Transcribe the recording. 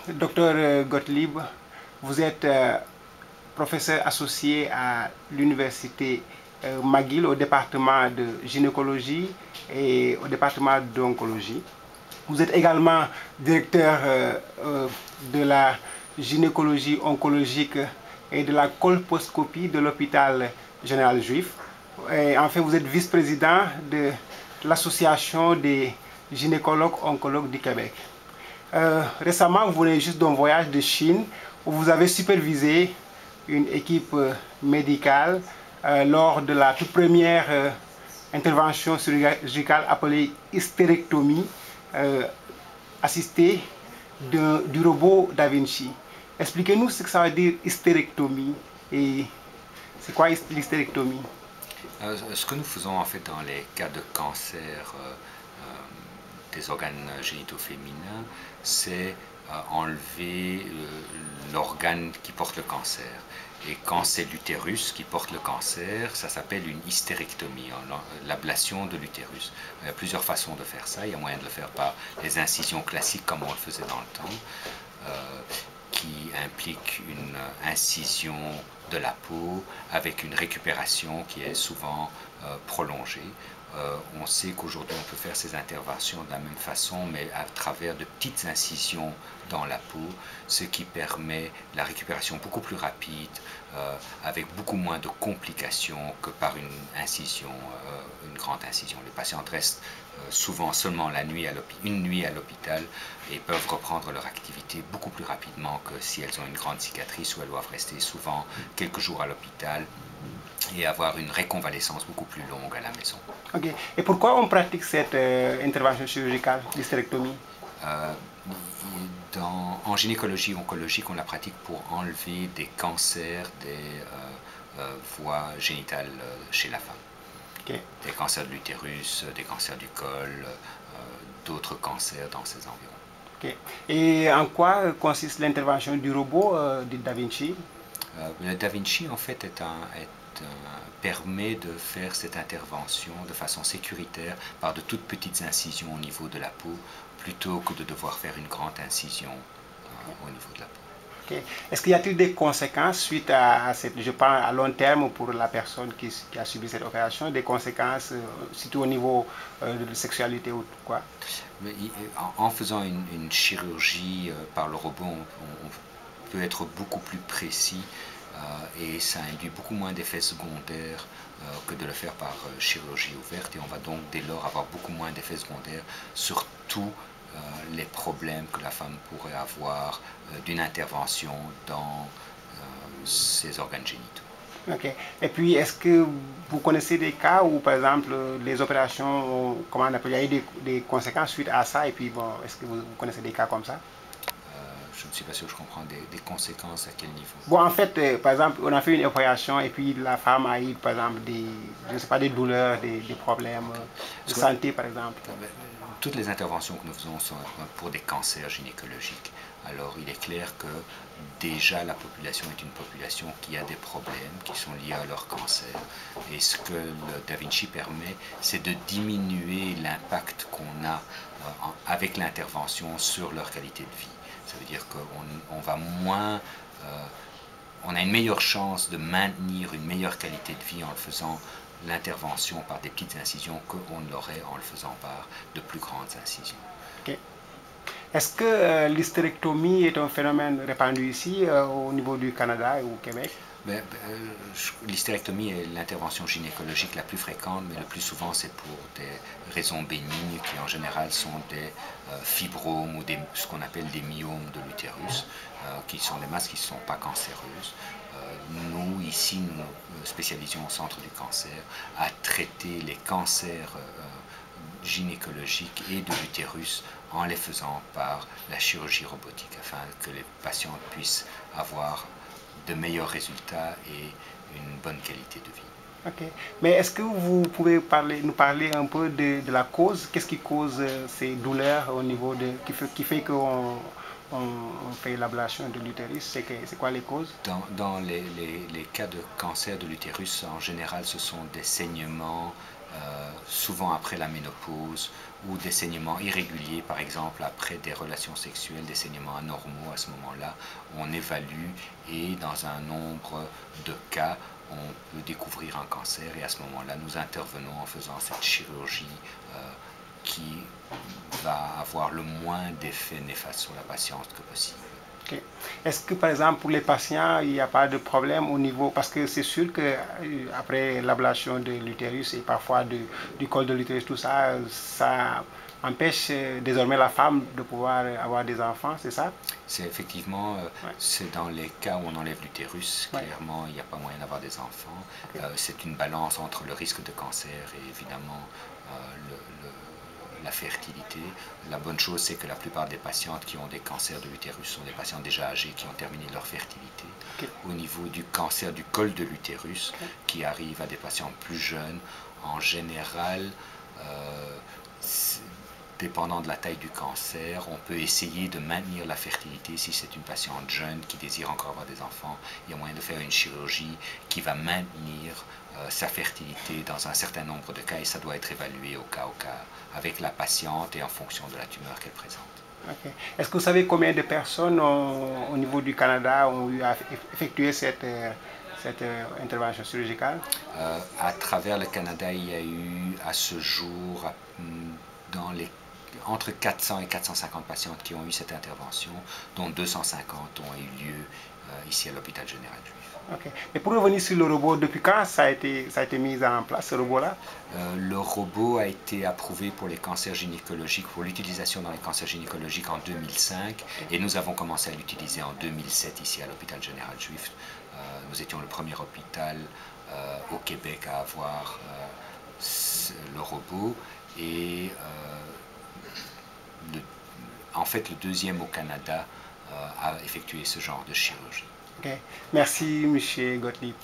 Docteur Gottlieb, vous êtes professeur associé à l'université McGill au département de gynécologie et au département d'oncologie. Vous êtes également directeur de la gynécologie oncologique et de la colposcopie de l'hôpital général juif. Et enfin, vous êtes vice-président de l'association des gynécologues oncologues du Québec. Récemment, vous venez juste d'un voyage de Chine où vous avez supervisé une équipe médicale lors de la toute première intervention chirurgicale appelée hystérectomie assistée du robot Da Vinci. Expliquez-nous ce que ça veut dire hystérectomie et c'est quoi l'hystérectomie? Ce que nous faisons en fait dans les cas de cancer des organes génitaux féminins, c'est enlever l'organe qui porte le cancer. Et quand c'est l'utérus qui porte le cancer, ça s'appelle une hystérectomie, l'ablation de l'utérus. Il y a plusieurs façons de faire ça. Il y a moyen de le faire par les incisions classiques comme on le faisait dans le temps, qui implique une incision de la peau avec une récupération qui est souvent prolongée. On sait qu'aujourd'hui on peut faire ces interventions de la même façon mais à travers de petites incisions dans la peau, ce qui permet la récupération beaucoup plus rapide, avec beaucoup moins de complications que par une incision, une grande incision. Les patientes restent souvent seulement une nuit à l'hôpital et peuvent reprendre leur activité beaucoup plus rapidement que si elles ont une grande cicatrice où elles doivent rester souvent quelques jours à l'hôpital et avoir une réconvalescence beaucoup plus longue à la maison. Ok. Et pourquoi on pratique cette intervention chirurgicale, l'hystérectomie? En gynécologie oncologique, on la pratique pour enlever des cancers des voies génitales chez la femme. Okay. Des cancers de l'utérus, des cancers du col, d'autres cancers dans ces environs. Okay. Et en quoi consiste l'intervention du robot de Da Vinci? Le Da Vinci, en fait, permet de faire cette intervention de façon sécuritaire par de toutes petites incisions au niveau de la peau, plutôt que de devoir faire une grande incision au niveau de la peau. Okay. Est-ce qu'il y a-t-il des conséquences suite à cette, je parle à long terme pour la personne qui a subi cette opération, des conséquences surtout au niveau de sexualité ou quoi? Mais, en faisant une chirurgie par le robot, on peut être beaucoup plus précis et ça induit beaucoup moins d'effets secondaires que de le faire par chirurgie ouverte, et on va donc dès lors avoir beaucoup moins d'effets secondaires sur tous les problèmes que la femme pourrait avoir d'une intervention dans ses organes génitaux. Ok. Et puis, est-ce que vous connaissez des cas où, par exemple, les opérations, comment on appelle, il y a eu des conséquences suite à ça, et puis, bon, est-ce que vous connaissez des cas comme ça? Je ne suis pas sûr que je comprends des conséquences à quel niveau. Bon, en fait, par exemple, on a fait une opération et puis la femme a eu, par exemple, je ne sais pas, des douleurs, des problèmes de santé, par exemple. Toutes les interventions que nous faisons sont pour des cancers gynécologiques. Alors, il est clair que déjà la population est une population qui a des problèmes qui sont liés à leur cancer. Et ce que le Da Vinci permet, c'est de diminuer l'impact qu'on a avec l'intervention sur leur qualité de vie. Ça veut dire qu'on va moins, on a une meilleure chance de maintenir une meilleure qualité de vie en le faisant l'intervention par des petites incisions qu'on l'aurait en le faisant par de plus grandes incisions. Okay. Est-ce que l'hystérectomie est un phénomène répandu ici au niveau du Canada et au Québec? L'hystérectomie est l'intervention gynécologique la plus fréquente, mais le plus souvent c'est pour des raisons bénignes qui en général sont des fibromes ou ce qu'on appelle des myomes de l'utérus, qui sont des masses qui ne sont pas cancéreuses. Nous, ici, nous spécialisons au Centre du cancer à traiter les cancers gynécologiques et de l'utérus en les faisant par la chirurgie robotique, afin que les patients puissent avoir de meilleurs résultats et une bonne qualité de vie. Ok. Mais est-ce que vous pouvez nous parler un peu de la cause? Qu'est-ce qui cause ces douleurs au niveau de qui fait qu'on fait l'ablation de l'utérus? C'est quoi les causes? Dans les cas de cancer de l'utérus, en général, ce sont des saignements souvent après la ménopause, ou des saignements irréguliers, par exemple après des relations sexuelles, des saignements anormaux. À ce moment-là, on évalue et dans un nombre de cas, on peut découvrir un cancer, et à ce moment-là, nous intervenons en faisant cette chirurgie qui va avoir le moins d'effets néfastes sur la patiente que possible. Okay. Est-ce que par exemple pour les patients, il n'y a pas de problème au niveau, parce que c'est sûr que après l'ablation de l'utérus et parfois du col de l'utérus, tout ça, ça empêche désormais la femme de pouvoir avoir des enfants, c'est ça? C'est effectivement, Ouais. c'est dans les cas où on enlève l'utérus, Ouais. clairement il n'y a pas moyen d'avoir des enfants. Okay. C'est une balance entre le risque de cancer et évidemment la fertilité. La bonne chose, c'est que la plupart des patientes qui ont des cancers de l'utérus sont des patientes déjà âgées qui ont terminé leur fertilité. Okay. Au niveau du cancer du col de l'utérus, okay, qui arrive à des patients plus jeunes, en général, dépendant de la taille du cancer, on peut essayer de maintenir la fertilité. Si c'est une patiente jeune qui désire encore avoir des enfants, il y a moyen de faire une chirurgie qui va maintenir sa fertilité dans un certain nombre de cas, et ça doit être évalué au cas avec la patiente et en fonction de la tumeur qu'elle présente. Okay. Est-ce que vous savez combien de personnes au niveau du Canada ont eu à effectuer cette intervention chirurgicale? À travers le Canada, il y a eu à ce jour entre 400 et 450 patientes qui ont eu cette intervention, dont 250 ont eu lieu ici à l'hôpital général juif. Okay. Et pour revenir sur le robot, depuis quand ça a été mis en place, ce robot-là? Le robot a été approuvé pour les cancers gynécologiques, pour l'utilisation dans les cancers gynécologiques en 2005, okay, et nous avons commencé à l'utiliser en 2007 ici à l'hôpital général juif. Nous étions le premier hôpital au Québec à avoir le robot, et en fait le deuxième au Canada à effectuer ce genre de chirurgie. Okay. Merci, M. Gottlieb.